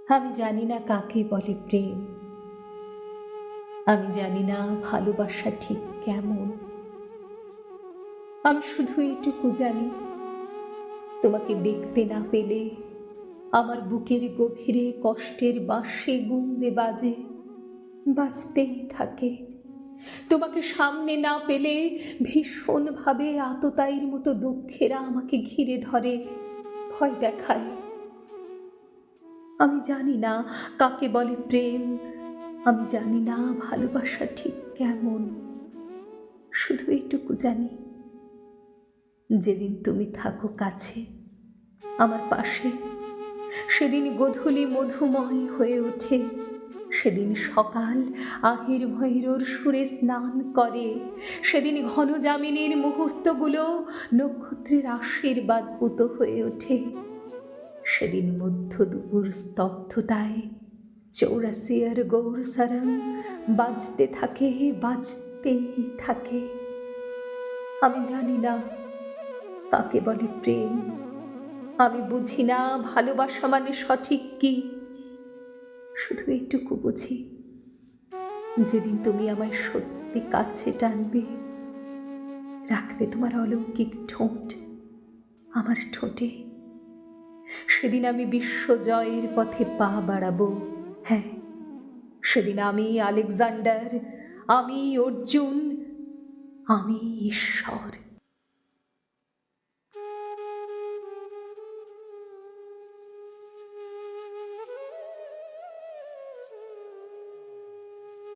আমি জানি না কাকে বলে প্রেম, আমি জানি না ভালোবাসা ঠিক কেমন। আমি শুধু এটুকু জানি, তোমাকে দেখতে না পেলে আমার বুকের গভীরে কষ্টের বাঁশি গুমরে বাজে, বাজতেই থাকে। তোমাকে সামনে না পেলে ভীষণ ভাবে আততায়ীর মতো দুঃখেরা আমাকে ঘিরে ধরে, ভয় দেখায়। আমি জানি না কাকে বলে প্রেম, আমি জানি না ভালোবাসা ঠিক কেমন। শুধু এটুকু জানি, যেদিন তুমি থাকো কাছে আমার পাশে, সেদিন গোধূলি মধুময় হয়ে ওঠে। সেদিন সকাল আহির ভৈরর সুরে স্নান করে। সেদিন ঘন যামিনীর মুহূর্তগুলো নক্ষত্রের আশীর্বাদ পুত হয়ে ওঠে। সেদিন মধ্য দুপুর স্তব্ধতায় চৌরাসিয়ার গৌর সারং বাজতে থাকে, বাজতেই থাকে। আমি জানি না কাকে বলে প্রেম, আমি বুঝি না ভালোবাসা মানে সঠিক কি। শুধু এটুকু বুঝি, যেদিন তুমি আমায় সত্যি কাছে টানবে, রাখবে তোমার অলৌকিক ঠোঁট আমার ঠোঁটে, সেদিন আমি বিশ্বজয়ের পথে পা বাড়াবো। হ্যাঁ, সেদিন আমি আলেকজান্ডার, আমি অর্জুন, আমি ঈশ্বর।